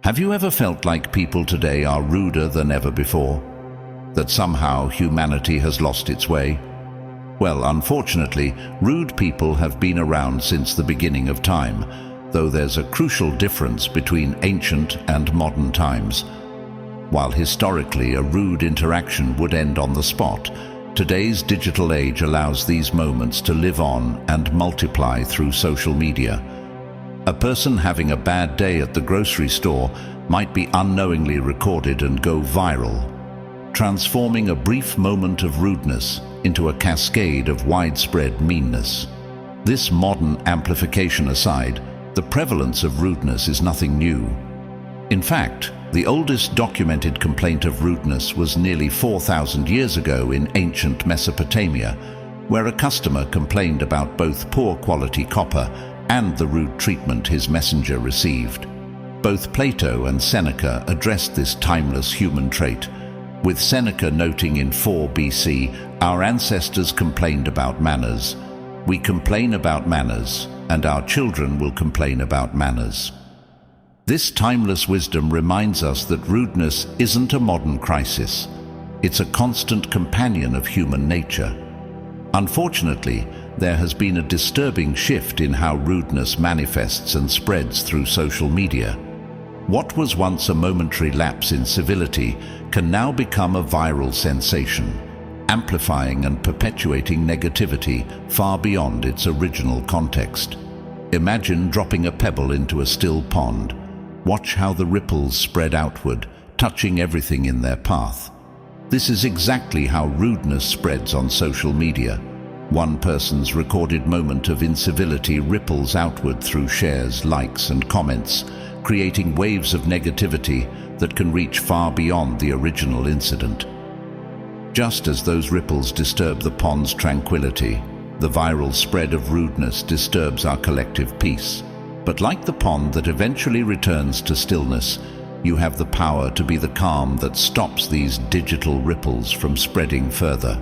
Have you ever felt like people today are ruder than ever before? That somehow humanity has lost its way? Well, unfortunately, rude people have been around since the beginning of time, though there's a crucial difference between ancient and modern times. While historically a rude interaction would end on the spot, today's digital age allows these moments to live on and multiply through social media. A person having a bad day at the grocery store might be unknowingly recorded and go viral, transforming a brief moment of rudeness into a cascade of widespread meanness. This modern amplification aside, the prevalence of rudeness is nothing new. In fact, the oldest documented complaint of rudeness was nearly 4,000 years ago in ancient Mesopotamia, where a customer complained about both poor quality copper and the rude treatment his messenger received. Both Plato and Seneca addressed this timeless human trait, with Seneca noting in 4 BC, "Our ancestors complained about manners. We complain about manners, and our children will complain about manners." This timeless wisdom reminds us that rudeness isn't a modern crisis. It's a constant companion of human nature. Unfortunately, there has been a disturbing shift in how rudeness manifests and spreads through social media. What was once a momentary lapse in civility can now become a viral sensation, amplifying and perpetuating negativity far beyond its original context. Imagine dropping a pebble into a still pond. Watch how the ripples spread outward, touching everything in their path. This is exactly how rudeness spreads on social media. One person's recorded moment of incivility ripples outward through shares, likes, and comments, creating waves of negativity that can reach far beyond the original incident. Just as those ripples disturb the pond's tranquility, the viral spread of rudeness disturbs our collective peace. But like the pond that eventually returns to stillness, you have the power to be the calm that stops these digital ripples from spreading further.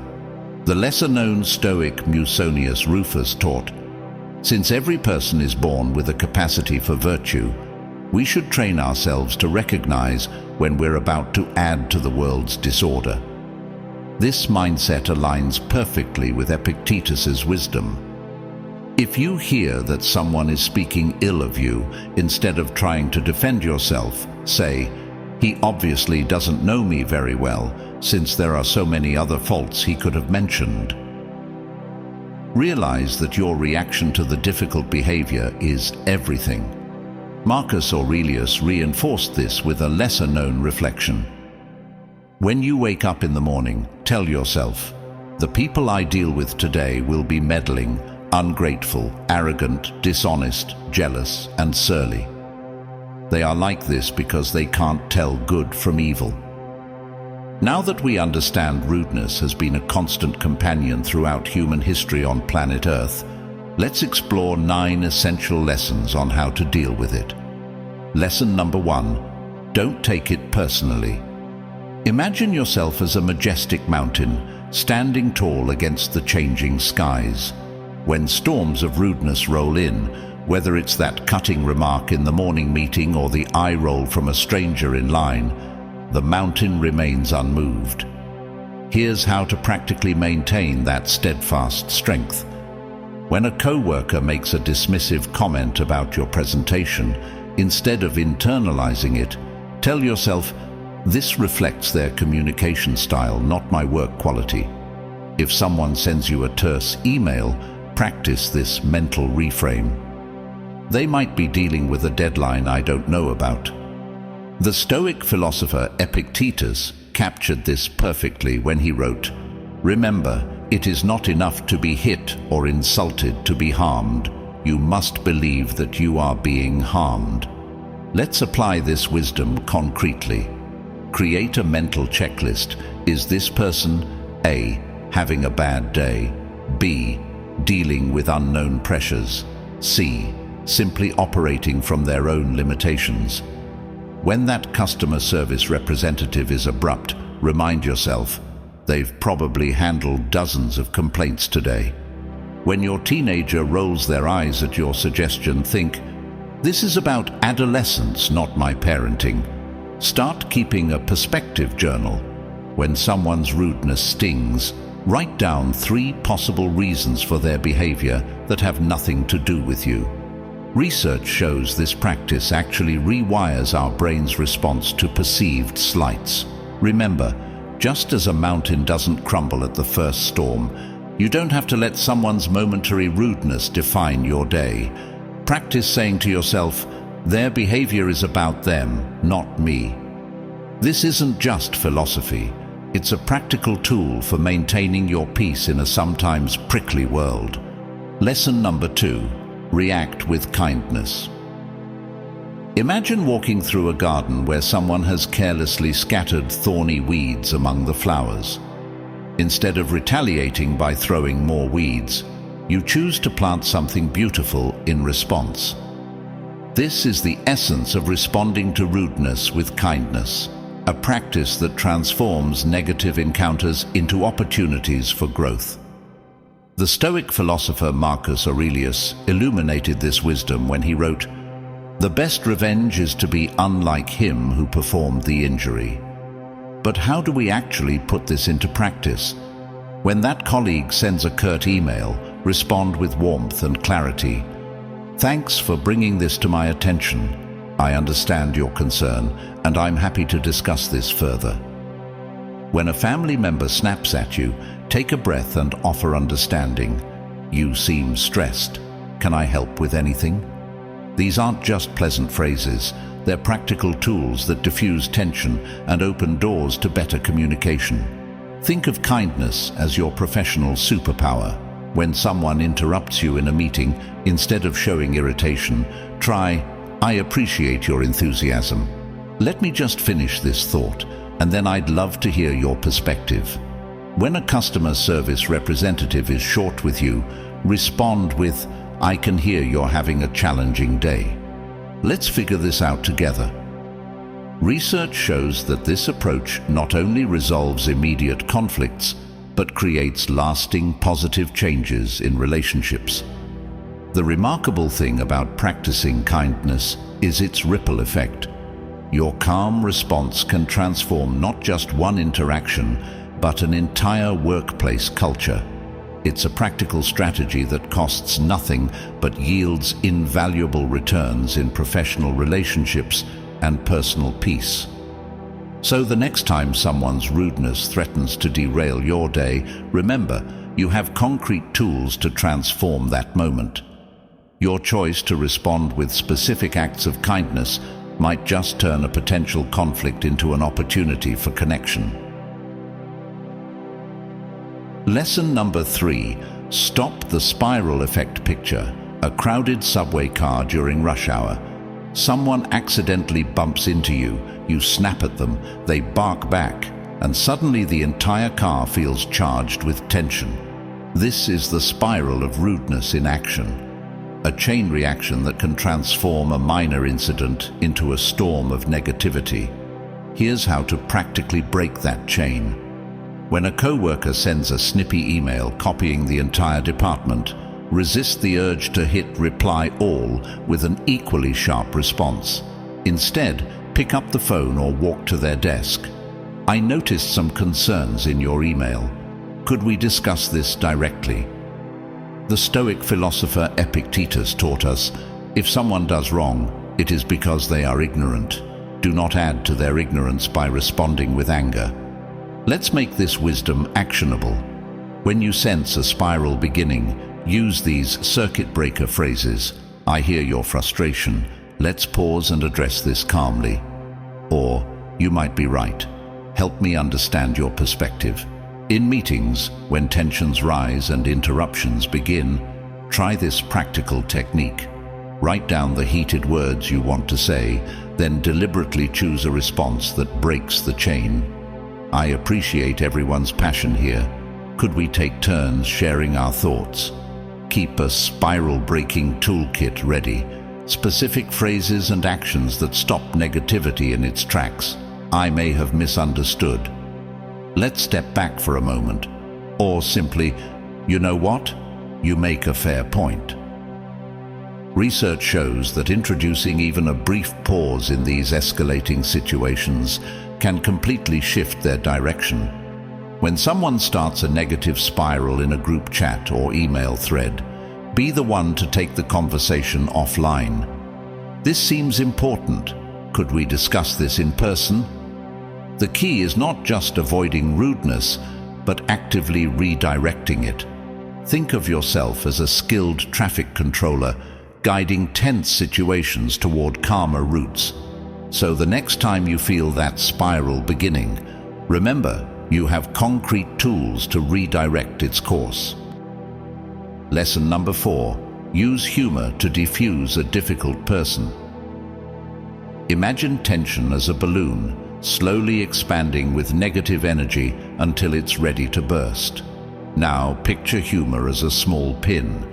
The lesser-known Stoic Musonius Rufus taught, "Since every person is born with a capacity for virtue, we should train ourselves to recognize when we're about to add to the world's disorder." This mindset aligns perfectly with Epictetus's wisdom. If you hear that someone is speaking ill of you, instead of trying to defend yourself, say, "He obviously doesn't know me very well, since there are so many other faults he could have mentioned." Realize that your reaction to the difficult behavior is everything. Marcus Aurelius reinforced this with a lesser-known reflection. When you wake up in the morning, tell yourself, "The people I deal with today will be meddling, ungrateful, arrogant, dishonest, jealous, and surly. They are like this because they can't tell good from evil." Now that we understand rudeness has been a constant companion throughout human history on planet Earth, let's explore 9 essential lessons on how to deal with it. Lesson number 1, don't take it personally. Imagine yourself as a majestic mountain, standing tall against the changing skies. When storms of rudeness roll in, whether it's that cutting remark in the morning meeting or the eye roll from a stranger in line, the mountain remains unmoved. Here's how to practically maintain that steadfast strength. When a co-worker makes a dismissive comment about your presentation, instead of internalizing it, tell yourself, "This reflects their communication style, not my work quality." If someone sends you a terse email, practice this mental reframe. They might be dealing with a deadline I don't know about. The Stoic philosopher Epictetus captured this perfectly when he wrote, "Remember, it is not enough to be hit or insulted to be harmed. You must believe that you are being harmed." Let's apply this wisdom concretely. Create a mental checklist. Is this person A, having a bad day? B, dealing with unknown pressures? C, simply operating from their own limitations? When that customer service representative is abrupt, remind yourself, they've probably handled dozens of complaints today. When your teenager rolls their eyes at your suggestion, think, This is about adolescence, not my parenting. Start keeping a perspective journal. When someone's rudeness stings, write down 3 possible reasons for their behavior that have nothing to do with you. Research shows this practice actually rewires our brain's response to perceived slights. Remember, just as a mountain doesn't crumble at the first storm, you don't have to let someone's momentary rudeness define your day. Practice saying to yourself, their behavior is about them, not me. This isn't just philosophy. It's a practical tool for maintaining your peace in a sometimes prickly world. Lesson number 2. React with kindness. Imagine walking through a garden where someone has carelessly scattered thorny weeds among the flowers. Instead of retaliating by throwing more weeds, you choose to plant something beautiful in response. This is the essence of responding to rudeness with kindness, a practice that transforms negative encounters into opportunities for growth. The Stoic philosopher Marcus Aurelius illuminated this wisdom when he wrote, "The best revenge is to be unlike him who performed the injury." But how do we actually put this into practice? When that colleague sends a curt email, respond with warmth and clarity. "Thanks for bringing this to my attention. I understand your concern, and I'm happy to discuss this further." When a family member snaps at you, take a breath and offer understanding. "You seem stressed. Can I help with anything?" These aren't just pleasant phrases. They're practical tools that diffuse tension and open doors to better communication. Think of kindness as your professional superpower. When someone interrupts you in a meeting, instead of showing irritation, try, "I appreciate your enthusiasm. Let me just finish this thought, and then I'd love to hear your perspective." When a customer service representative is short with you, respond with, "I can hear you're having a challenging day. Let's figure this out together." Research shows that this approach not only resolves immediate conflicts, but creates lasting positive changes in relationships. The remarkable thing about practicing kindness is its ripple effect. Your calm response can transform not just one interaction, but an entire workplace culture. It's a practical strategy that costs nothing but yields invaluable returns in professional relationships and personal peace. So the next time someone's rudeness threatens to derail your day, remember, you have concrete tools to transform that moment. Your choice to respond with specific acts of kindness might just turn a potential conflict into an opportunity for connection. Lesson number 3. Stop the spiral effect picture. A crowded subway car during rush hour. Someone accidentally bumps into you, you snap at them, they bark back, and suddenly the entire car feels charged with tension. This is the spiral of rudeness in action. A chain reaction that can transform a minor incident into a storm of negativity. Here's how to practically break that chain. When a coworker sends a snippy email copying the entire department, resist the urge to hit reply all with an equally sharp response. Instead, pick up the phone or walk to their desk. "I noticed some concerns in your email. Could we discuss this directly?" The Stoic philosopher Epictetus taught us, if someone does wrong, it is because they are ignorant. Do not add to their ignorance by responding with anger. Let's make this wisdom actionable. When you sense a spiral beginning, use these circuit breaker phrases. "I hear your frustration. Let's pause and address this calmly." Or, "You might be right. Help me understand your perspective." In meetings, when tensions rise and interruptions begin, try this practical technique. Write down the heated words you want to say, then deliberately choose a response that breaks the chain. "I appreciate everyone's passion here. Could we take turns sharing our thoughts?" Keep a spiral-breaking toolkit ready. Specific phrases and actions that stop negativity in its tracks. "I may have misunderstood. Let's step back for a moment." Or simply, "You know what? You make a fair point." Research shows that introducing even a brief pause in these escalating situations can completely shift their direction. When someone starts a negative spiral in a group chat or email thread, be the one to take the conversation offline. This seems important. Could we discuss this in person? The key is not just avoiding rudeness, but actively redirecting it. Think of yourself as a skilled traffic controller, guiding tense situations toward calmer routes. So the next time you feel that spiral beginning, remember, you have concrete tools to redirect its course. Lesson number 4. Use humor to diffuse a difficult person. Imagine tension as a balloon, slowly expanding with negative energy until it's ready to burst. Now picture humor as a small pin.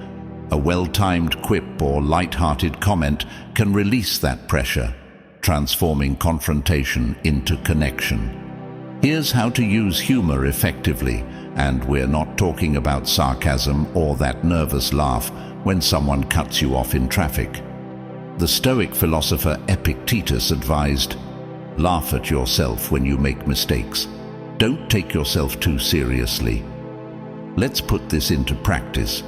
A well-timed quip or light-hearted comment can release that pressure, transforming confrontation into connection. Here's how to use humor effectively, and we're not talking about sarcasm or that nervous laugh when someone cuts you off in traffic. The Stoic philosopher Epictetus advised, "Laugh at yourself when you make mistakes. Don't take yourself too seriously." Let's put this into practice.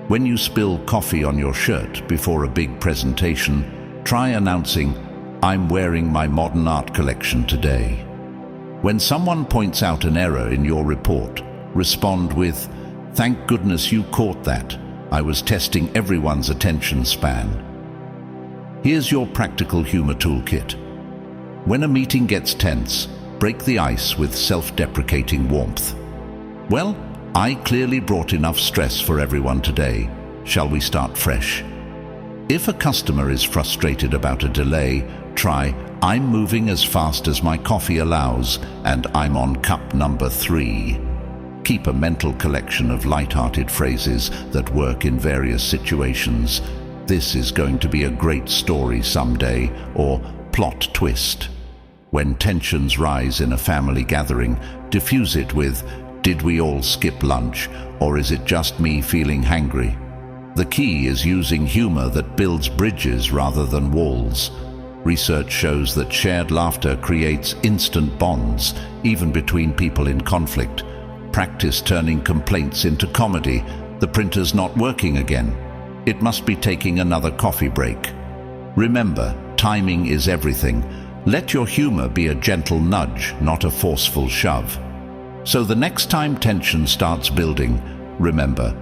When you spill coffee on your shirt before a big presentation, try announcing, "I'm wearing my modern art collection today." When someone points out an error in your report, respond with, "Thank goodness you caught that. I was testing everyone's attention span." Here's your practical humor toolkit. When a meeting gets tense, break the ice with self-deprecating warmth. "Well, I clearly brought enough stress for everyone today. Shall we start fresh?" If a customer is frustrated about a delay, try, "I'm moving as fast as my coffee allows, and I'm on cup number 3. Keep a mental collection of light-hearted phrases that work in various situations. "This is going to be a great story someday," or "plot twist." When tensions rise in a family gathering, diffuse it with, "Did we all skip lunch, or is it just me feeling hangry?" The key is using humor that builds bridges rather than walls. Research shows that shared laughter creates instant bonds, even between people in conflict. Practice turning complaints into comedy. "The printer's not working again. It must be taking another coffee break." Remember, timing is everything. Let your humor be a gentle nudge, not a forceful shove. So the next time tension starts building, remember,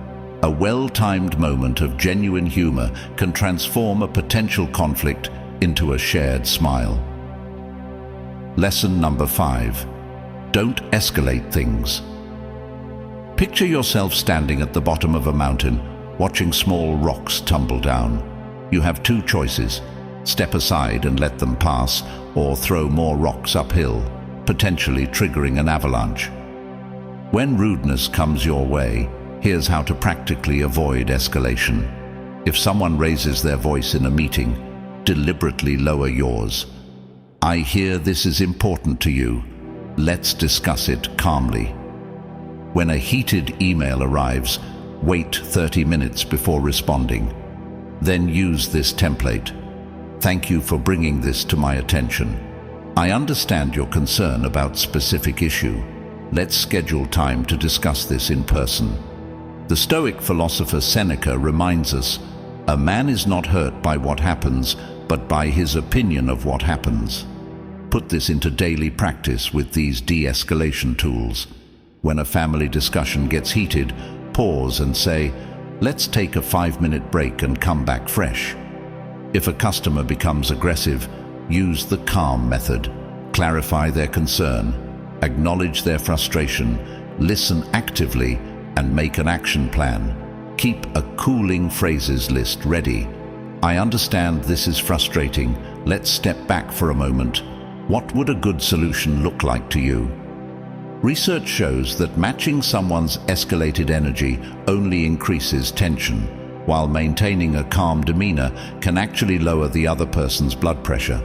a well-timed moment of genuine humor can transform a potential conflict into a shared smile. Lesson number 5. Don't escalate things. Picture yourself standing at the bottom of a mountain, watching small rocks tumble down. You have 2 choices: step aside and let them pass, or throw more rocks uphill, potentially triggering an avalanche. When rudeness comes your way, here's how to practically avoid escalation. If someone raises their voice in a meeting, deliberately lower yours. "I hear this is important to you. Let's discuss it calmly." When a heated email arrives, wait 30 minutes before responding. Then use this template. "Thank you for bringing this to my attention. I understand your concern about specific issue. Let's schedule time to discuss this in person." The Stoic philosopher Seneca reminds us, "A man is not hurt by what happens, but by his opinion of what happens." Put this into daily practice with these de-escalation tools. When a family discussion gets heated, pause and say, "Let's take a 5-minute break and come back fresh." If a customer becomes aggressive, use the calm method. Clarify their concern, acknowledge their frustration, listen actively, and make an action plan. Keep a cooling phrases list ready. "I understand this is frustrating. Let's step back for a moment. What would a good solution look like to you?" Research shows that matching someone's escalated energy only increases tension, while maintaining a calm demeanor can actually lower the other person's blood pressure.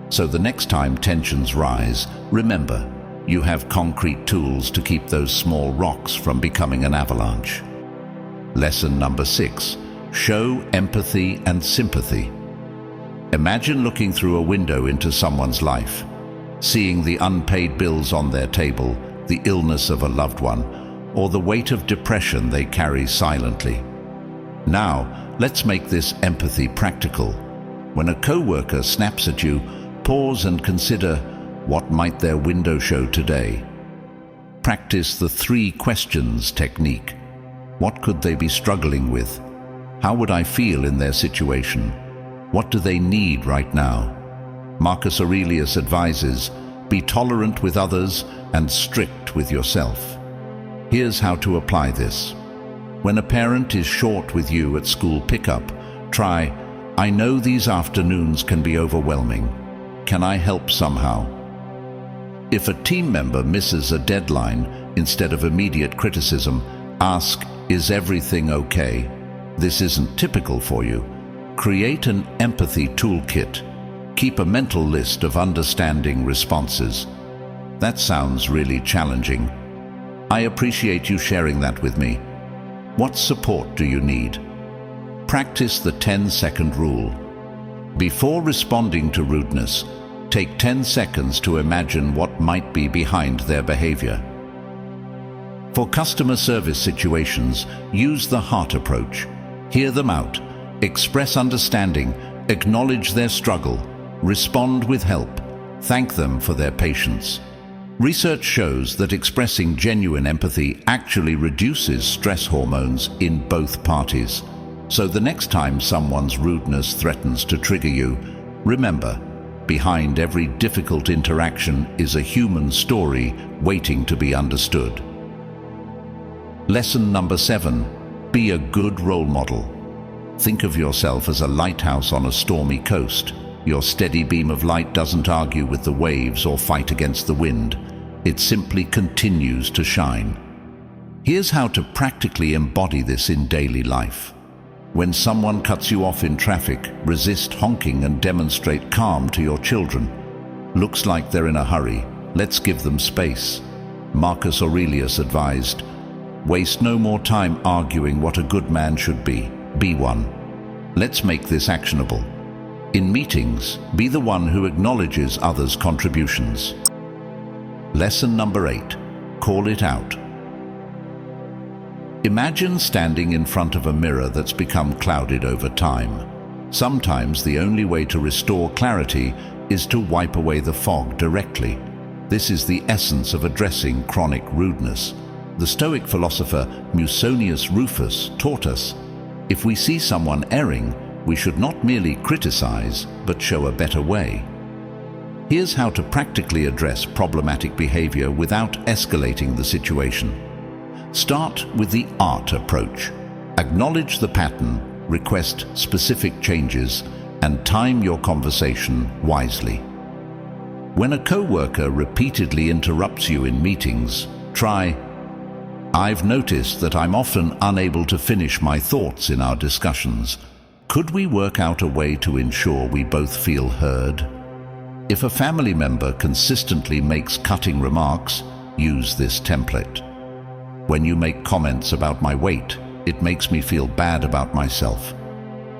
So the next time tensions rise, remember, you have concrete tools to keep those small rocks from becoming an avalanche. Lesson number 6. Show empathy and sympathy. Imagine looking through a window into someone's life, seeing the unpaid bills on their table, the illness of a loved one, or the weight of depression they carry silently. Now, let's make this empathy practical. When a co-worker snaps at you, pause and consider, what might their window show today? Practice the 3 questions technique. What could they be struggling with? How would I feel in their situation? What do they need right now? Marcus Aurelius advises, be tolerant with others and strict with yourself. Here's how to apply this. When a parent is short with you at school pickup, try, I know these afternoons can be overwhelming. Can I help somehow? If a team member misses a deadline, instead of immediate criticism, ask, is everything okay? This isn't typical for you. Create an empathy toolkit. Keep a mental list of understanding responses. That sounds really challenging. I appreciate you sharing that with me. What support do you need? Practice the 10-second rule. Before responding to rudeness, take 10 seconds to imagine what might be behind their behavior. For customer service situations, use the heart approach. Hear them out. Express understanding, acknowledge their struggle, respond with help, thank them for their patience. Research shows that expressing genuine empathy actually reduces stress hormones in both parties. So the next time someone's rudeness threatens to trigger you, remember, behind every difficult interaction is a human story waiting to be understood. Lesson number 7, be a good role model. Think of yourself as a lighthouse on a stormy coast. Your steady beam of light doesn't argue with the waves or fight against the wind. It simply continues to shine. Here's how to practically embody this in daily life. When someone cuts you off in traffic, resist honking and demonstrate calm to your children. Looks like they're in a hurry. Let's give them space. Marcus Aurelius advised, waste no more time arguing what a good man should be. Be one. Let's make this actionable. In meetings, be the one who acknowledges others' contributions. Lesson number 8, call it out. Imagine standing in front of a mirror that's become clouded over time. Sometimes the only way to restore clarity is to wipe away the fog directly. This is the essence of addressing chronic rudeness. The Stoic philosopher Musonius Rufus taught us, if we see someone erring, we should not merely criticize, but show a better way. Here's how to practically address problematic behavior without escalating the situation. Start with the art approach. Acknowledge the pattern, request specific changes, and time your conversation wisely. When a co-worker repeatedly interrupts you in meetings, try, I've noticed that I'm often unable to finish my thoughts in our discussions. Could we work out a way to ensure we both feel heard? If a family member consistently makes cutting remarks, use this template. When you make comments about my weight, it makes me feel bad about myself.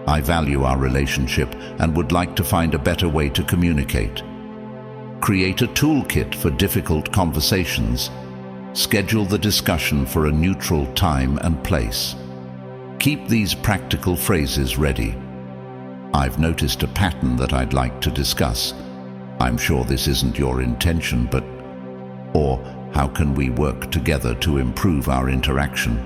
I value our relationship and would like to find a better way to communicate. Create a toolkit for difficult conversations. Schedule the discussion for a neutral time and place. Keep these practical phrases ready. I've noticed a pattern that I'd like to discuss. I'm sure this isn't your intention, but... Or, how can we work together to improve our interaction?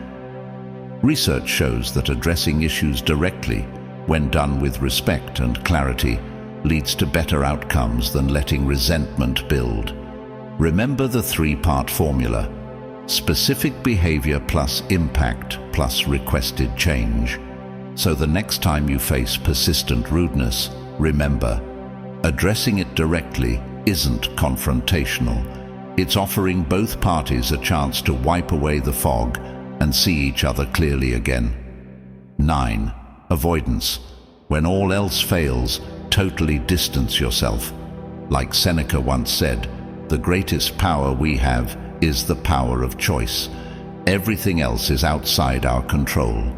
Research shows that addressing issues directly, when done with respect and clarity, leads to better outcomes than letting resentment build. Remember the 3-part formula: specific behavior plus impact plus requested change. So the next time you face persistent rudeness, remember, addressing it directly isn't confrontational. It's offering both parties a chance to wipe away the fog and see each other clearly again. 9. Avoidance. When all else fails, totally distance yourself. Like Seneca once said, the greatest power we have is the power of choice. Everything else is outside our control.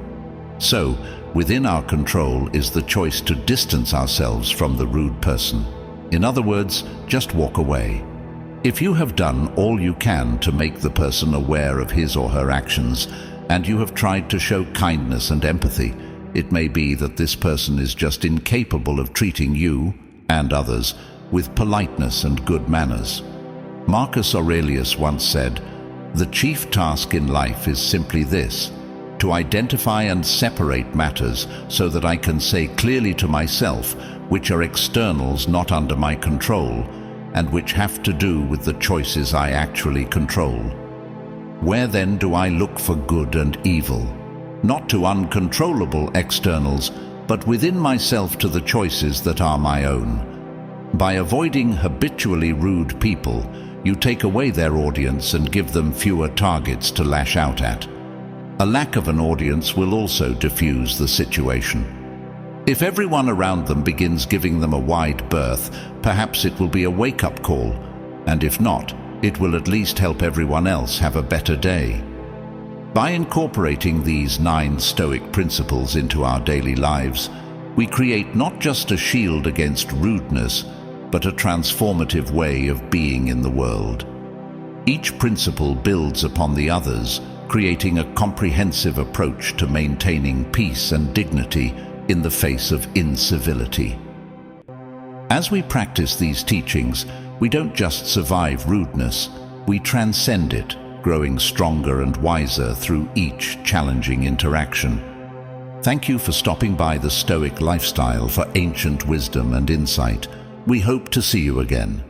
So, Within our control is the choice to distance ourselves from the rude person. In other words, just walk away. If you have done all you can to make the person aware of his or her actions, and you have tried to show kindness and empathy, it may be that this person is just incapable of treating you and others with politeness and good manners. Marcus Aurelius once said, "The chief task in life is simply this, to identify and separate matters so that I can say clearly to myself which are externals not under my control and which have to do with the choices I actually control. Where then do I look for good and evil? Not to uncontrollable externals, but within myself to the choices that are my own. By avoiding habitually rude people, you take away their audience and give them fewer targets to lash out at. A lack of an audience will also diffuse the situation. If everyone around them begins giving them a wide berth, perhaps it will be a wake-up call, and if not, it will at least help everyone else have a better day. By incorporating these 9 Stoic principles into our daily lives, we create not just a shield against rudeness, but a transformative way of being in the world. Each principle builds upon the others, creating a comprehensive approach to maintaining peace and dignity in the face of incivility. As we practice these teachings, we don't just survive rudeness, we transcend it, growing stronger and wiser through each challenging interaction. Thank you for stopping by the Stoic Lifestyle for ancient wisdom and insight. We hope to see you again.